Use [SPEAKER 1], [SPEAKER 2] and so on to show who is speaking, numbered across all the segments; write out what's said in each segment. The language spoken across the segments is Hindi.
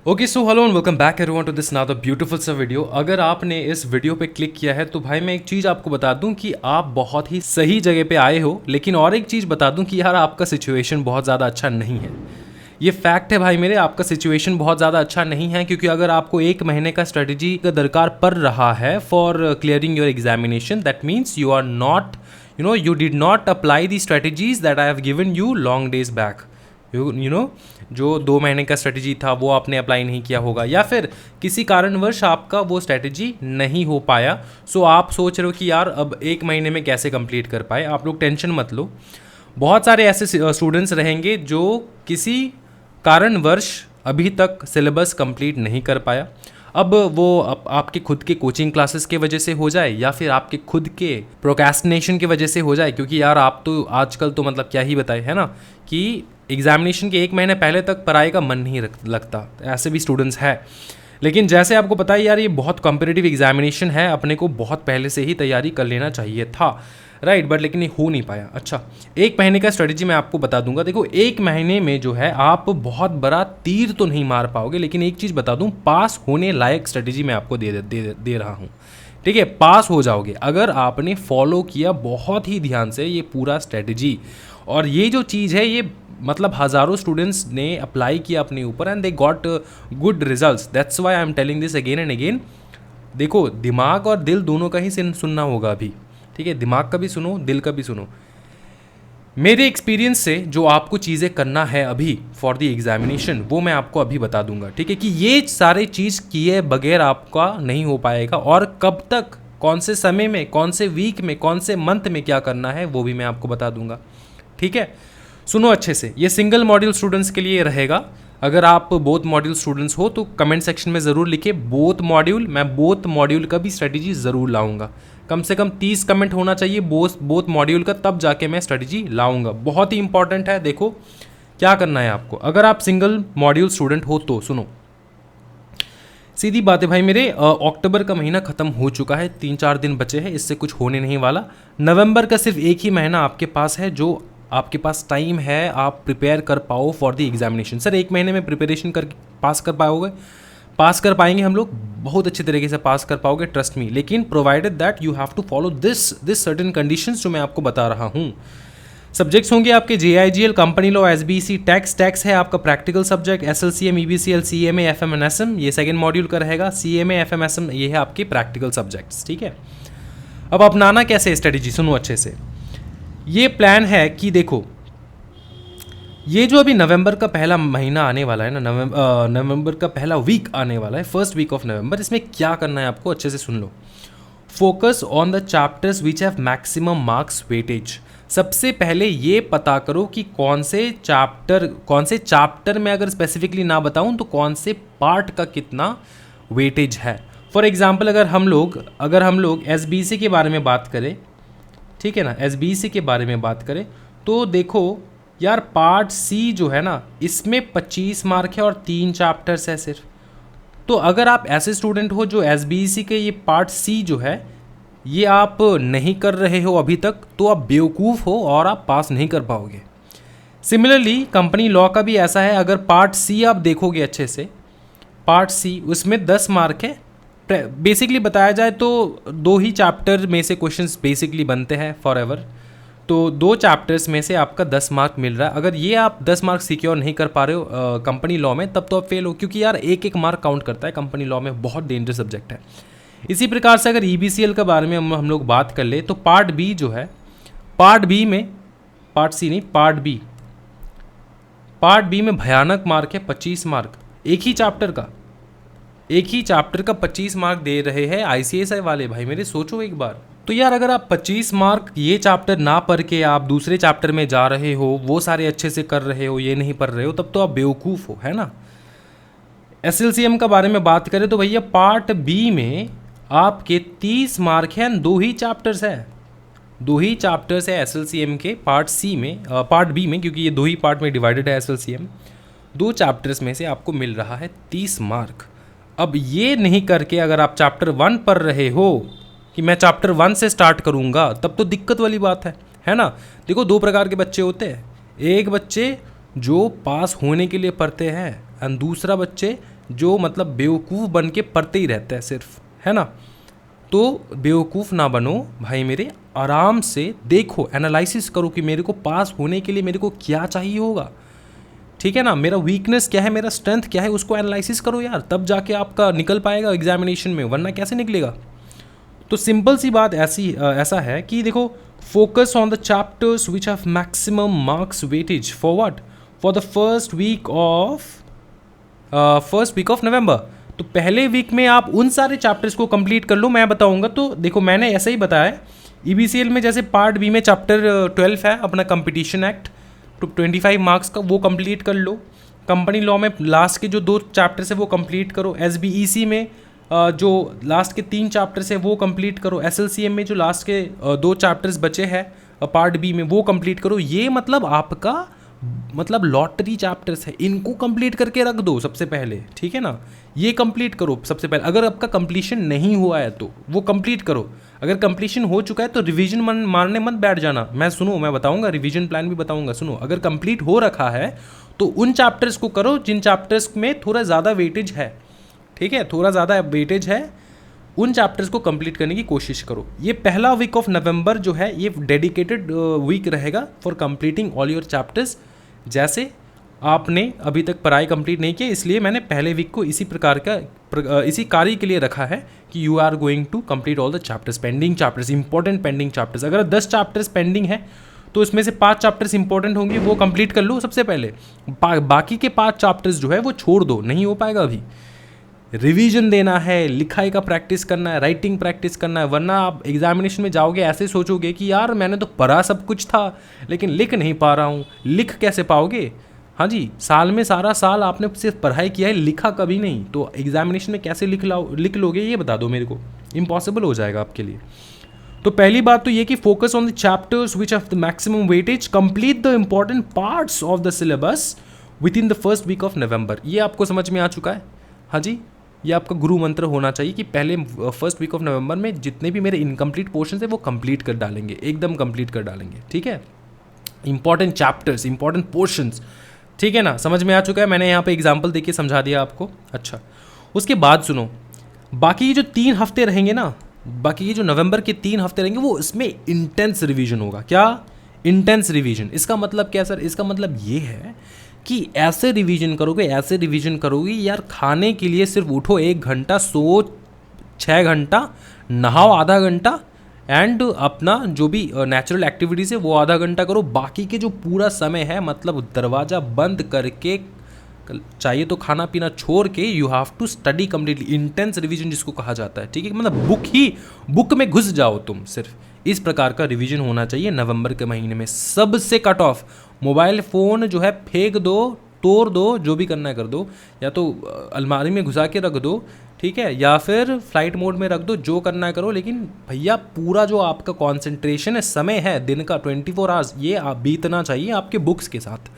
[SPEAKER 1] Okay so hello and welcome back everyone to this now beautiful सा वीडियो। अगर आपने इस वीडियो पे क्लिक किया है तो भाई मैं एक चीज़ आपको बता दूं कि आप बहुत ही सही जगह पे आए हो, लेकिन और एक चीज़ बता दूं कि यार आपका सिचुएशन बहुत ज़्यादा अच्छा नहीं है। ये फैक्ट है भाई मेरे, आपका सिचुएशन बहुत ज़्यादा अच्छा नहीं है, क्योंकि अगर आपको एक महीने का स्ट्रेटजी का दरकार पड़ रहा है for clearing your examination, that means you are not you did not apply the strategies that I have given you long days back. जो 2 महीने का स्ट्रेटजी था वो आपने अप्लाई नहीं किया होगा, या फिर किसी कारणवश आपका वो स्ट्रेटजी नहीं हो पाया। सो आप सोच रहे हो कि यार अब 1 महीने में कैसे कंप्लीट कर पाए। आप लोग टेंशन मत लो, बहुत सारे ऐसे स्टूडेंट्स रहेंगे जो किसी कारणवश अभी तक सिलेबस कंप्लीट नहीं कर पाया। अब वो आपके खुद के कोचिंग क्लासेस के वजह से हो जाए या फिर आपके खुद के प्रोक्रेस्टिनेशन की वजह से हो जाए, क्योंकि यार आप तो आजकल तो मतलब क्या ही बताए है ना कि एग्जामिनेशन के 1 महीने पहले तक पढ़ाई का मन नहीं लगता। ऐसे भी स्टूडेंट्स हैं, लेकिन जैसे आपको पता है यार ये बहुत कॉम्पिटिटिव एग्जामिनेशन है, अपने को बहुत पहले से ही तैयारी कर लेना चाहिए था, राइट। बट लेकिन ये हो नहीं पाया। अच्छा, 1 महीने का स्ट्रेटजी मैं आपको बता दूंगा। देखो 1 महीने में जो है आप बहुत बड़ा तीर तो नहीं मार पाओगे, लेकिन एक चीज़ बता दूं, पास होने लायक स्ट्रेटजी मैं आपको दे रहा हूँ। ठीक है, पास हो जाओगे अगर आपने फॉलो किया बहुत ही ध्यान से ये पूरा स्ट्रेटजी। और ये जो चीज़ है ये मतलब हज़ारों स्टूडेंट्स ने अप्लाई किया अपने ऊपर and they got good results. That's why I am telling this again and again. देखो दिमाग और दिल दोनों का ही सुनना होगा अभी, ठीक है। दिमाग का भी सुनो, दिल का भी सुनो। मेरे एक्सपीरियंस से जो आपको चीज़ें करना है अभी फॉर द एग्जामिनेशन वो मैं आपको अभी बता दूंगा, ठीक है, कि ये सारे चीज़ किए बगैर आपका नहीं हो पाएगा। और कब तक, कौन से समय में, कौन से वीक में, कौन से मंथ में क्या करना है वो भी मैं आपको बता दूंगा, ठीक है। सुनो अच्छे से, ये सिंगल मॉड्यूल स्टूडेंट्स के लिए रहेगा। अगर आप बोथ मॉड्यूल स्टूडेंट्स हो तो कमेंट सेक्शन में ज़रूर लिखिए बोथ मॉड्यूल। मैं बोथ मॉड्यूल का भी स्ट्रेटजी ज़रूर लाऊंगा। कम से कम 30 कमेंट होना चाहिए बोथ मॉड्यूल का, तब जाके मैं स्ट्रेटजी लाऊंगा। बहुत ही इंपॉर्टेंट है। देखो क्या करना है आपको, अगर आप सिंगल मॉड्यूल स्टूडेंट हो तो सुनो, सीधी बात है भाई मेरे। अक्टूबर का महीना ख़त्म हो चुका है, 3-4 दिन बचे हैं, इससे कुछ होने नहीं वाला। नवंबर का सिर्फ एक ही महीना आपके पास है जो आपके पास टाइम है आप प्रिपेयर कर पाओ फॉर द एग्जामिनेशन। सर 1 महीने में प्रिपरेशन कर पास कर पाओगे? पास कर पाएंगे हम लोग, बहुत अच्छे तरीके से पास कर पाओगे, ट्रस्ट मी। लेकिन provided that you have to follow this certain conditions जो मैं आपको बता रहा हूँ। सब्जेक्ट्स होंगे आपके JIGL, company law, SBC, tax है आपका practical subject, SLCM, EBCL, CMA, FMNSM ये सेकेंड मॉड्यूल का रहेगा। CMA, FMSM ये है आपके प्रैक्टिकल सब्जेक्ट्स, ठीक है। अब अपनाना कैसे स्ट्रेटेजी, सुनो अच्छे से। ये प्लान है कि देखो ये जो अभी नवंबर का पहला महीना आने वाला है ना, नवंबर का पहला वीक आने वाला है, फर्स्ट वीक ऑफ नवंबर, इसमें क्या करना है आपको अच्छे से सुन लो। Focus on the chapters which have maximum marks weightage. सबसे पहले ये पता करो कि कौन से चैप्टर में, अगर स्पेसिफिकली ना बताऊं तो कौन से पार्ट का कितना वेटेज है। फॉर एग्जाम्पल अगर हम लोग SBC के बारे में बात करें, ठीक है ना, SBC के बारे में बात करें तो देखो यार पार्ट C जो है ना इसमें 25 मार्क है और 3 चैप्टर्स है सिर्फ। तो अगर आप ऐसे स्टूडेंट हो जो SBC के ये पार्ट C जो है ये आप नहीं कर रहे हो अभी तक, तो आप बेवकूफ़ हो और आप पास नहीं कर पाओगे। सिमिलरली कंपनी लॉ का भी ऐसा है। अगर पार्ट C आप देखोगे अच्छे से, पार्ट C उसमें 10 मार्क है। बेसिकली बताया जाए तो 2 ही चैप्टर में से क्वेश्चंस बेसिकली बनते हैं फॉर एवर। तो 2 चैप्टर्स में से आपका 10 मार्क मिल रहा है। अगर ये आप 10 मार्क सिक्योर नहीं कर पा रहे हो कंपनी लॉ में, तब तो आप फेल हो, क्योंकि यार एक मार्क काउंट करता है कंपनी लॉ में, बहुत डेंजरस सब्जेक्ट है। इसी प्रकार से अगर EBCL के बारे में हम लोग बात कर ले तो पार्ट B जो है, पार्ट B में, पार्ट C नहीं, पार्ट B में भयानक मार्क है, 25 मार्क एक ही चैप्टर का 25 मार्क दे रहे हैं ICSI वाले। भाई मेरे सोचो एक बार, तो यार अगर आप 25 मार्क ये चैप्टर ना पढ़ के आप दूसरे चैप्टर में जा रहे हो, वो सारे अच्छे से कर रहे हो, ये नहीं पढ़ रहे हो, तब तो आप बेवकूफ़ हो, है ना। SLCM का बारे में बात करें तो भैया पार्ट B में आपके 30 मार्क हैं, 2 ही चैप्टर्स है SLCM के पार्ट C में, पार्ट B में, क्योंकि ये 2 ही पार्ट में डिवाइडेड है SLCM। 2 चैप्टर्स में से आपको मिल रहा है 30 मार्क। अब ये नहीं करके अगर आप चैप्टर 1 पढ़ रहे हो कि मैं चैप्टर 1 से स्टार्ट करूँगा, तब तो दिक्कत वाली बात है ना। देखो 2 प्रकार के बच्चे होते हैं, एक बच्चे जो पास होने के लिए पढ़ते हैं एंड दूसरा बच्चे जो मतलब बेवकूफ़ बन के पढ़ते ही रहते हैं सिर्फ, है ना। तो बेवकूफ़ ना बनो भाई मेरे, आराम से देखो, एनालिसिस करो कि मेरे को पास होने के लिए मेरे को क्या चाहिए होगा, ठीक है ना। मेरा वीकनेस क्या है, मेरा स्ट्रेंथ क्या है, उसको एनालिसिस करो यार, तब जाके आपका निकल पाएगा एग्जामिनेशन में, वरना कैसे निकलेगा। तो सिंपल सी बात ऐसा है कि देखो, focus on the chapters which have maximum marks weightage for what, for the first week of November. तो पहले वीक में आप उन सारे चैप्टर्स को कंप्लीट कर लो, मैं बताऊंगा। तो देखो मैंने ऐसा ही बताया, EBCL में जैसे पार्ट बी में चैप्टर 12 है अपना कंपटीशन एक्ट, तो 25 मार्क्स का, वो कंप्लीट कर लो। कंपनी लॉ में लास्ट के जो 2 चैप्टर्स है वो कंप्लीट करो। SBEC में जो लास्ट के 3 चैप्टर्स है वो कंप्लीट करो। SLCM में जो लास्ट के 2 चैप्टर्स बचे हैं पार्ट बी में, वो कंप्लीट करो। ये मतलब आपका मतलब लॉटरी चैप्टर्स है, इनको कंप्लीट करके रख दो सबसे पहले, ठीक है ना। ये कंप्लीट करो सबसे पहले। अगर आपका कंप्लीशन नहीं हुआ है तो वो कंप्लीट करो। अगर कंप्लीशन हो चुका है तो रिवीजन मारने मत बैठ जाना। मैं बताऊंगा, रिवीजन प्लान भी बताऊंगा। सुनो, अगर कंप्लीट हो रखा है तो उन चैप्टर्स को करो जिन चैप्टर्स में थोड़ा ज़्यादा वेटेज है, ठीक है, थोड़ा ज़्यादा वेटेज है, उन चैप्टर्स को कंप्लीट करने की कोशिश करो। ये पहला वीक ऑफ नवंबर जो है ये डेडिकेटेड वीक रहेगा for completing all your chapters. जैसे आपने अभी तक पढ़ाई कंप्लीट नहीं की, इसलिए मैंने पहले वीक को इसी प्रकार का इसी कार्य के लिए रखा है कि you are going to complete all the chapters, pending chapters, important pending chapters. अगर 10 चैप्टर्स पेंडिंग है तो इसमें से 5 चैप्टर्स इंपॉर्टेंट होंगे, वो कंप्लीट कर लो सबसे पहले। बाकी के 5 चैप्टर्स जो है वो छोड़ दो, नहीं हो पाएगा अभी। रिवीजन देना है, लिखाई का प्रैक्टिस करना है, राइटिंग प्रैक्टिस करना है, वरना आप एग्जामिनेशन में जाओगे ऐसे सोचोगे कि यार मैंने तो पढ़ा सब कुछ था लेकिन लिख नहीं पा रहा हूँ। लिख कैसे पाओगे? हाँ जी, साल में सारा साल आपने सिर्फ पढ़ाई किया है, लिखा कभी नहीं, तो एग्जामिनेशन में कैसे लिख लोगे ये बता दो मेरे को। इम्पॉसिबल हो जाएगा आपके लिए। तो पहली बात तो ये कि focus on the chapters which have the maximum weightage, complete the important parts of the syllabus within the first week of November. ये आपको समझ में आ चुका है? हाँ जी, ये आपका गुरु मंत्र होना चाहिए कि पहले फर्स्ट वीक ऑफ नवंबर में जितने भी मेरे इनकम्प्लीट पोर्शन है वो कंप्लीट कर डालेंगे, एकदम कंप्लीट कर डालेंगे, ठीक है। इंपॉर्टेंट चैप्टर्स, इंपॉर्टेंट पोर्शंस, ठीक है ना, समझ में आ चुका है। मैंने यहाँ पे एग्जांपल देके समझा दिया आपको। अच्छा, उसके बाद सुनो, बाकी जो 3 हफ्ते रहेंगे ना, बाकी ये जो नवंबर के 3 हफ्ते रहेंगे वो इसमें इंटेंस रिवीजन होगा। क्या इंटेंस रिवीजन? इसका मतलब क्या सर? इसका मतलब ये है कि ऐसे रिवीजन करोगे यार, खाने के लिए सिर्फ उठो 1 घंटा, सो 6 घंटा, नहाओ आधा घंटा, एंड अपना जो भी नेचुरल एक्टिविटीज़ है वो आधा घंटा करो। बाकी के जो पूरा समय है मतलब दरवाज़ा बंद करके, चाहिए तो खाना पीना छोड़ के, you have to study completely, intense revision जिसको कहा जाता है, ठीक है। मतलब बुक में घुस जाओ तुम, सिर्फ इस प्रकार का रिवीजन होना चाहिए नवंबर के महीने में। सबसे कट ऑफ, मोबाइल फ़ोन जो है फेंक दो, तोड़ दो, जो भी करना है कर दो, या तो अलमारी में घुसा के रख दो, ठीक है, या फिर फ्लाइट मोड में रख दो, जो करना है करो। लेकिन भैया पूरा जो आपका कॉन्सेंट्रेशन है, समय है दिन का 24 आवर्स, ये आप बीतना चाहिए आपके बुक्स के साथ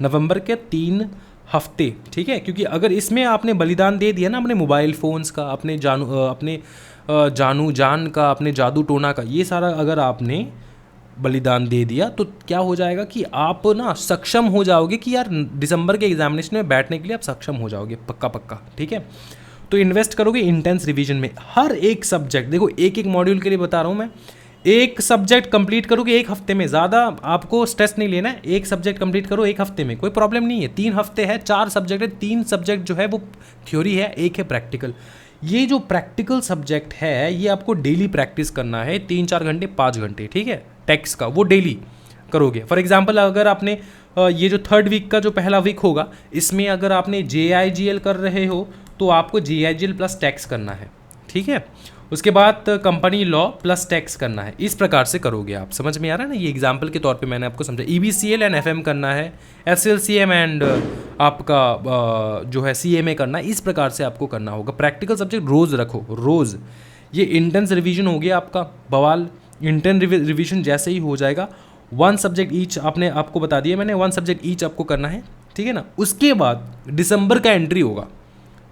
[SPEAKER 1] नवंबर के 3 हफ्ते, ठीक है। क्योंकि अगर इसमें आपने बलिदान दे दिया ना अपने मोबाइल फ़ोन्स का, अपने जानू जान का, अपने जादू टोना का, ये सारा अगर आपने बलिदान दे दिया तो क्या हो जाएगा कि आप ना सक्षम हो जाओगे कि यार दिसंबर के एग्जामिनेशन में बैठने के लिए आप सक्षम हो जाओगे, पक्का पक्का, ठीक है। तो इन्वेस्ट करोगे इंटेंस रिवीजन में। हर एक सब्जेक्ट, देखो एक मॉड्यूल के लिए बता रहा हूँ मैं, एक सब्जेक्ट कंप्लीट करोगे 1 हफ्ते में, ज़्यादा आपको स्ट्रेस नहीं लेना है। एक सब्जेक्ट कंप्लीट करो 1 हफ्ते में, कोई प्रॉब्लम नहीं है। 3 हफ्ते है, 4 सब्जेक्ट है, 3 सब्जेक्ट जो है वो थ्योरी है, 1 है प्रैक्टिकल। ये जो प्रैक्टिकल सब्जेक्ट है ये आपको डेली प्रैक्टिस करना है, 3-4 घंटे 5 घंटे, ठीक है, टेक्स्ट का, वो डेली करोगे। फॉर एग्जाम्पल अगर आपने ये जो 3rd वीक का जो पहला वीक होगा, इसमें अगर आपने JIGL कर रहे हो तो आपको JIGL प्लस टैक्स करना है, ठीक है। उसके बाद कंपनी लॉ प्लस टैक्स करना है। इस प्रकार से करोगे आप, समझ में आ रहा है ना? ये एग्जाम्पल के तौर पे मैंने आपको समझा। EBCL एंड FM करना है, SLCM एंड आपका जो है CMA करना है, इस प्रकार से आपको करना होगा। प्रैक्टिकल सब्जेक्ट रोज़ रखो, रोज़। ये इंटेंस रिवीजन हो गया आपका बवाल। इंटेंस रिवीजन जैसे ही हो जाएगा, 1 सब्जेक्ट ईच आपको बता दिया मैंने, 1 सब्जेक्ट ईच आपको करना है, ठीक है ना। उसके बाद दिसंबर का एंट्री होगा,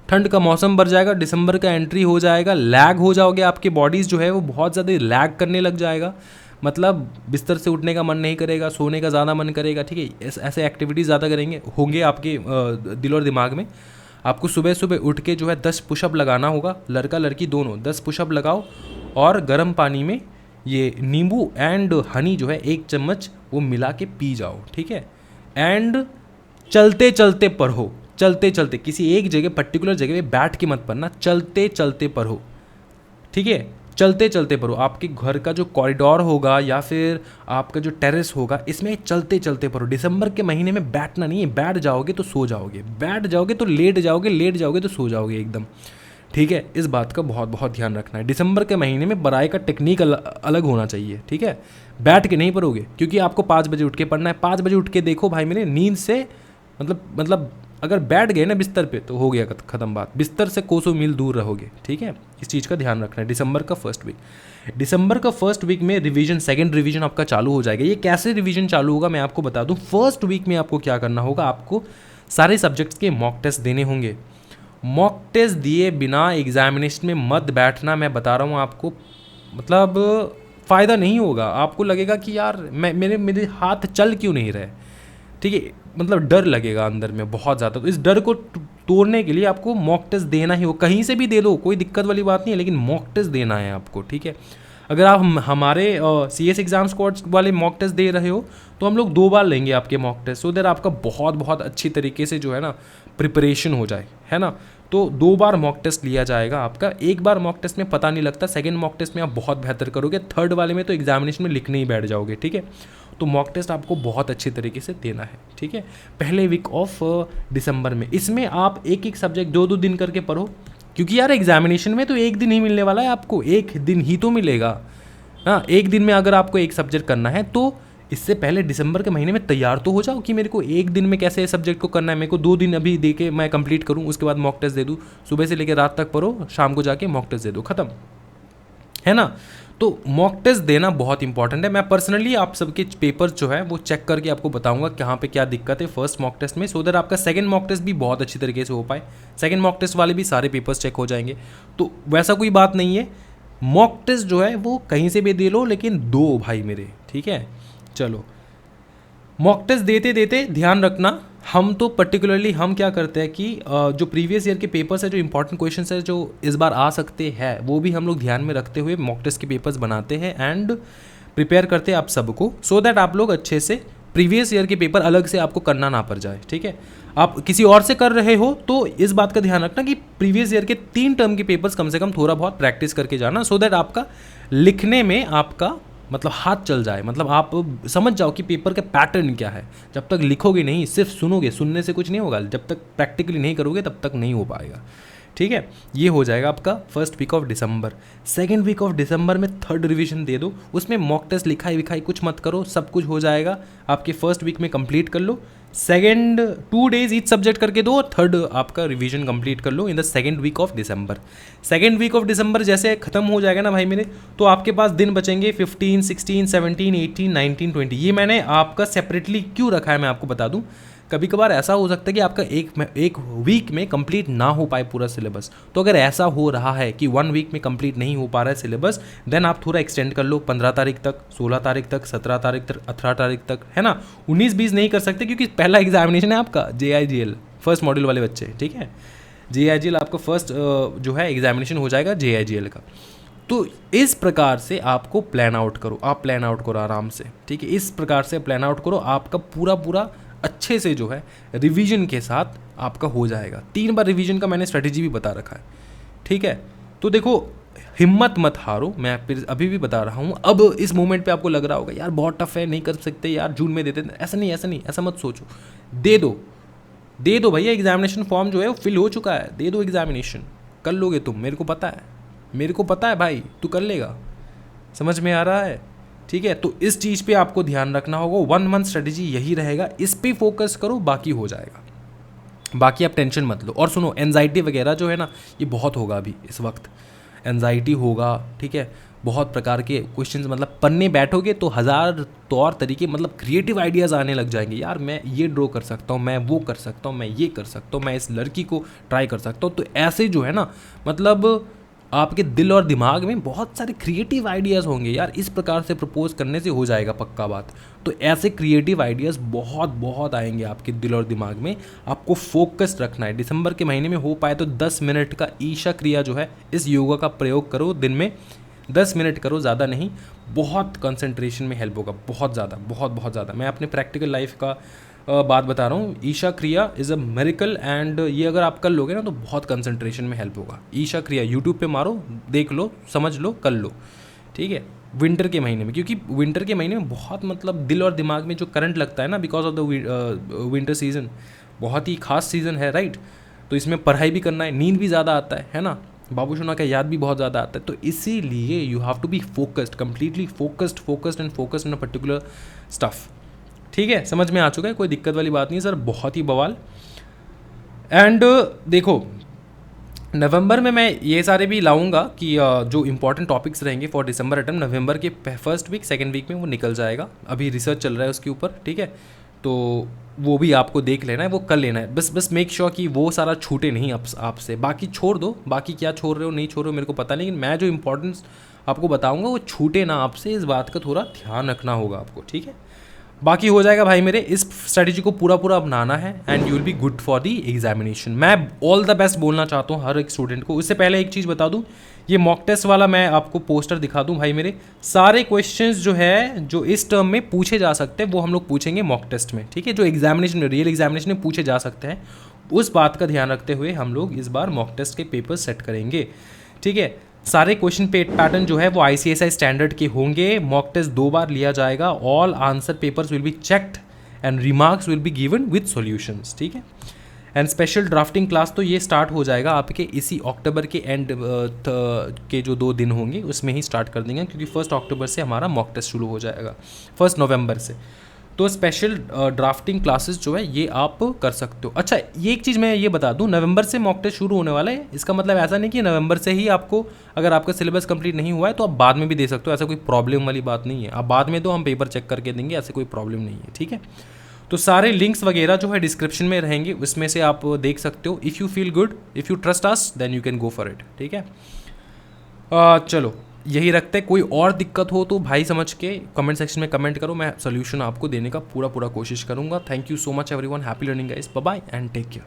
[SPEAKER 1] ठंड का मौसम बढ़ जाएगा, दिसंबर का एंट्री हो जाएगा, लैग हो जाओगे, आपके बॉडीज़ जो है वो बहुत ज़्यादा लैग करने लग जाएगा, मतलब बिस्तर से उठने का मन नहीं करेगा, सोने का ज़्यादा मन करेगा, ठीक है। ऐसे एक्टिविटीज़ ज़्यादा होंगे आपके दिल और दिमाग में। आपको सुबह सुबह उठ के जो है 10 पुशअप लगाना होगा, लड़का लड़की दोनों 10 पुशअप लगाओ और गर्म पानी में ये नींबू एंड हनी जो है 1 चम्मच वो मिला के पी जाओ, ठीक है। एंड चलते चलते पढ़ो, चलते चलते, किसी एक जगह पर्टिकुलर जगह पे बैठ के मत पढ़ना, चलते चलते पढ़ो, ठीक है। चलते चलते पढ़ो, आपके घर का जो कॉरिडोर होगा या फिर आपका जो टेरेस होगा इसमें चलते चलते पढ़ो। दिसंबर के महीने में बैठना नहीं है, बैठ जाओगे तो सो जाओगे, बैठ जाओगे तो लेट जाओगे, लेट जाओगे तो सो जाओगे एकदम, ठीक है। इस बात का बहुत बहुत ध्यान रखना है। दिसंबर के महीने में पढ़ाई का टेक्निक अलग होना चाहिए, ठीक है। बैठ के नहीं पढ़ोगे, क्योंकि आपको 5 बजे उठ के पढ़ना है। 5 बजे उठ के देखो भाई मेरे, नींद से मतलब अगर बैठ गए ना बिस्तर पे तो हो गया ख़त्म बात, बिस्तर से कोसों मील दूर रहोगे, ठीक है। इस चीज़ का ध्यान रखना है। दिसंबर का फर्स्ट वीक में रिवीजन, सेकंड रिवीजन आपका चालू हो जाएगा। ये कैसे रिवीजन चालू होगा मैं आपको बता दूं। फर्स्ट वीक में आपको क्या करना होगा, आपको सारे सब्जेक्ट्स के मॉक टेस्ट देने होंगे। मॉक टेस्ट दिए बिना एग्जामिनेशन में मत बैठना, मैं बता रहा हूँ आपको, मतलब फ़ायदा नहीं होगा। आपको लगेगा कि यार मेरे हाथ चल क्यों नहीं रहे, ठीक है, मतलब डर लगेगा अंदर में बहुत ज़्यादा। तो इस डर को तोड़ने के लिए आपको मॉक टेस्ट देना ही हो, कहीं से भी दे दो, कोई दिक्कत वाली बात नहीं है, लेकिन मॉक टेस्ट देना है आपको, ठीक है। अगर आप हमारे CS एग्जाम स्क्वाड वाले मॉक टेस्ट दे रहे हो तो हम लोग 2 बार लेंगे आपके मॉक टेस्ट, सो दैट आपका बहुत बहुत अच्छी तरीके से जो है ना प्रिपरेशन हो जाए, है ना। तो 2 बार मॉक टेस्ट लिया जाएगा आपका। एक बार मॉक टेस्ट में पता नहीं लगता, सेकंड मॉक टेस्ट में आप बहुत बेहतर करोगे, थर्ड वाले में तो एग्जामिनेशन में लिखने ही बैठ जाओगे, ठीक है। तो मॉक टेस्ट आपको बहुत अच्छी तरीके से देना है, ठीक है, पहले वीक ऑफ दिसंबर में। इसमें आप एक एक सब्जेक्ट 2-2 दिन करके पढ़ो, क्योंकि यार एग्जामिनेशन में तो एक दिन ही मिलने वाला है आपको, एक दिन ही तो मिलेगा। हाँ, एक दिन में अगर आपको एक सब्जेक्ट करना है तो इससे पहले दिसंबर के महीने में तैयार तो हो जाओ कि मेरे को एक दिन में कैसे सब्जेक्ट को करना है, मेरे को 2 दिन अभी दे के मैं कंप्लीट करूँ, उसके बाद मॉक टेस्ट दे दूँ, सुबह से लेकर रात तक पढ़ो, शाम को जाके मॉक टेस्ट दे दो, ख़त्म, है ना। तो मॉक टेस्ट देना बहुत इंपॉर्टेंट है। मैं पर्सनली आप सबके पेपर जो है वो चेक करके आपको बताऊंगा कहाँ पे क्या दिक्कत है फर्स्ट मॉक टेस्ट में, सो दैट आपका सेकंड मॉक टेस्ट भी बहुत अच्छी तरीके से हो पाए। सेकंड मॉक टेस्ट वाले भी सारे पेपर्स चेक हो जाएंगे, तो वैसा कोई बात नहीं है। मॉक टेस्ट जो है वो कहीं से भी दे लो, लेकिन दो भाई मेरे, ठीक है। चलो, मॉक टेस्ट देते देते ध्यान रखना, हम तो पर्टिकुलरली हम क्या करते हैं कि जो प्रीवियस ईयर के पेपर्स है, जो इंपॉर्टेंट क्वेश्चंस है जो इस बार आ सकते हैं, वो भी हम लोग ध्यान में रखते हुए मॉक टेस्ट के पेपर्स बनाते हैं एंड प्रिपेयर करते हैं आप सबको, सो दैट आप लोग अच्छे से प्रीवियस ईयर के पेपर अलग से आपको करना ना पड़ जाए, ठीक है। आप किसी और से कर रहे हो तो इस बात का ध्यान रखना कि प्रीवियस ईयर के 3 टर्म के पेपर्स कम से कम थोड़ा बहुत प्रैक्टिस करके जाना, सो दैट आपका लिखने में आपका मतलब हाथ चल जाए, मतलब आप समझ जाओ कि पेपर का पैटर्न क्या है। जब तक लिखोगे नहीं, सिर्फ सुनोगे, सुनने से कुछ नहीं होगा, जब तक प्रैक्टिकली नहीं करोगे तब तक नहीं हो पाएगा, ठीक है। ये हो जाएगा आपका first week of December. Second week of December में थर्ड रिवीजन दे दो, उसमें मॉक टेस्ट लिखाई विखाई कुछ मत करो, सब कुछ हो जाएगा आपके फर्स्ट वीक में कंप्लीट कर लो। सेकंड 2 डेज ईच सब्जेक्ट करके दो और थर्ड आपका रिवीजन कंप्लीट कर लो in the second week of December. Second week of December जैसे खत्म हो जाएगा ना भाई मेरे, तो आपके पास दिन बचेंगे 15, 16, 17, 18, 19, 20। ये मैंने आपका सेपरेटली क्यों रखा है मैं आपको बता दूं। कभी कभार ऐसा हो सकता है कि आपका एक वीक में कंप्लीट ना हो पाए पूरा सिलेबस, तो अगर ऐसा हो रहा है कि 1 वीक में कंप्लीट नहीं हो पा रहा है सिलेबस, देन आप थोड़ा एक्सटेंड कर लो 15 तारीख तक, 16 तारीख तक, 17 तारीख तक, 18 तारीख तक, है ना। 19-20 नहीं कर सकते क्योंकि पहला एग्जामिनेशन है आपका JIGL फर्स्ट मॉड्यूल वाले बच्चे, ठीक है। JIGL आपका फर्स्ट जो है एग्जामिनेशन हो जाएगा JIGL का। तो इस प्रकार से आपको प्लान आउट करो, आप प्लान आउट करो आराम से, ठीक है। इस प्रकार से प्लान आउट करो, आपका पूरा अच्छे से जो है रिवीजन के साथ आपका हो जाएगा। 3 बार रिवीजन का मैंने स्ट्रेटेजी भी बता रखा है, ठीक है। तो देखो, हिम्मत मत हारो, मैं फिर अभी भी बता रहा हूँ। अब इस मोमेंट पे आपको लग रहा होगा यार बहुत टफ है, नहीं कर सकते यार, जून में देते, ऐसा नहीं, ऐसा मत सोचो। दे दो भैया, एग्जामिनेशन फॉर्म जो है वो फिल हो चुका है, दे दो एग्जामिनेशन, कर लोगे तुम, मेरे को पता है भाई, तू कर लेगा, समझ में आ रहा है, ठीक है। तो इस चीज़ पे आपको ध्यान रखना होगा। 1 मंथ स्ट्रेटेजी यही रहेगा, इस पे फोकस करो, बाकी हो जाएगा, बाकी आप टेंशन मत लो। और सुनो, एंजाइटी वगैरह जो है ना, ये बहुत होगा अभी इस वक्त, एंजाइटी होगा, ठीक है। बहुत प्रकार के क्वेश्चंस, मतलब पढ़ने बैठोगे तो 1000 तौर तरीके, मतलब क्रिएटिव आइडियाज़ आने लग जाएंगे। यार मैं ये ड्रॉ कर सकता हूँ, मैं वो कर सकता हूँ, मैं ये कर सकता हूँ, मैं इस लड़की को ट्राई कर सकता हूँ। तो ऐसे जो है ना, मतलब आपके दिल और दिमाग में बहुत सारे क्रिएटिव आइडियाज़ होंगे यार, इस प्रकार से प्रपोज करने से हो जाएगा पक्का बात। तो ऐसे क्रिएटिव आइडियाज़ बहुत बहुत आएंगे आपके दिल और दिमाग में। आपको फोकस रखना है। दिसंबर के महीने में हो पाए तो 10 मिनट का ईशा क्रिया जो है, इस योगा का प्रयोग करो, दिन में 10 मिनट करो, ज़्यादा नहीं। बहुत कंसंट्रेशन में हेल्प होगा, बहुत ज़्यादा, बहुत बहुत ज़्यादा। मैं अपने प्रैक्टिकल लाइफ का बात बता रहा हूँ। ईशा क्रिया इज़ अ मेरिकल, एंड ये अगर आप कर लोगे ना तो बहुत कंसंट्रेशन में हेल्प होगा। ईशा क्रिया यूट्यूब पे मारो, देख लो, समझ लो, कर लो, ठीक है। विंटर के महीने में, क्योंकि विंटर के महीने में बहुत मतलब दिल और दिमाग में जो करंट लगता है ना, because of the winter season, बहुत ही खास सीज़न है, राइट। तो इसमें पढ़ाई भी करना है, नींद भी ज़्यादा आता है ना, बाबू सोना का याद भी बहुत ज़्यादा आता है। तो इसीलिए you have to be focused, completely focused in a particular stuff, ठीक है। समझ में आ चुका है, कोई दिक्कत वाली बात नहीं सर, बहुत ही बवाल। एंड देखो, नवंबर में मैं ये सारे भी लाऊंगा कि जो इंपॉर्टेंट टॉपिक्स रहेंगे फॉर दिसंबर अटेम्प्ट, नवंबर के फर्स्ट वीक सेकंड वीक में वो निकल जाएगा। अभी रिसर्च चल रहा है उसके ऊपर, ठीक है। तो वो भी आपको देख लेना है, वो कर लेना है, बस मेक श्योर कि वो सारा छूटे नहीं आपसे। बाकी छोड़ दो, बाकी क्या छोड़ रहे हो नहीं छोड़ रहे हो मेरे को पता नहीं, लेकिन मैं जो इंपॉर्टेंस आपको बताऊंगा वो छूटे ना आपसे, इस बात का थोड़ा ध्यान रखना होगा आपको, ठीक है। बाकी हो जाएगा भाई मेरे, इस स्ट्रेटजी को पूरा अपनाना है and you will be good for the examination. मैं ऑल द बेस्ट बोलना चाहता हूँ हर एक स्टूडेंट को। उससे पहले एक चीज़ बता दूँ, ये मॉक टेस्ट वाला मैं आपको पोस्टर दिखा दूँ भाई मेरे, सारे क्वेश्चंस जो है जो इस टर्म में पूछे जा सकते हैं वो हम लोग पूछेंगे मॉक टेस्ट में, ठीक है। जो एग्जामिनेशन में, रियल एग्जामिनेशन में पूछे जा सकते हैं, उस बात का ध्यान रखते हुए हम लोग इस बार मॉक टेस्ट के पेपर सेट करेंगे, ठीक है। सारे क्वेश्चन पैटर्न जो है वो ICSI स्टैंडर्ड के होंगे। मॉक टेस्ट 2 बार लिया जाएगा। All answer papers will be checked and remarks will be given with solutions, ठीक है। एंड स्पेशल ड्राफ्टिंग क्लास तो ये स्टार्ट हो जाएगा आपके इसी अक्टूबर के एंड के जो 2 दिन होंगे उसमें ही स्टार्ट कर देंगे, क्योंकि 1 अक्टूबर से हमारा मॉक टेस्ट शुरू हो जाएगा, 1 नवंबर से। तो स्पेशल ड्राफ्टिंग क्लासेस जो है ये आप कर सकते हो। अच्छा, ये एक चीज़ मैं ये बता दूं, नवंबर से मॉक टेस्ट शुरू होने वाला है। इसका मतलब ऐसा नहीं कि नवंबर से ही आपको, अगर आपका सिलेबस कंप्लीट नहीं हुआ है तो आप बाद में भी दे सकते हो, ऐसा कोई प्रॉब्लम वाली बात नहीं है। आप बाद में तो हम पेपर चेक करके देंगे, ऐसे कोई प्रॉब्लम नहीं है, ठीक है। तो सारे लिंक्स वगैरह जो है डिस्क्रिप्शन में रहेंगे, उसमें से आप देख सकते हो। If you feel good, if you trust us, then you can go for it, ठीक है। चलो यही रखते हैं। कोई और दिक्कत हो तो भाई समझ के कमेंट सेक्शन में कमेंट करो, मैं सोल्यूशन आपको देने का पूरा कोशिश करूंगा। Thank you so much everyone, happy learning guys, bye bye and take care.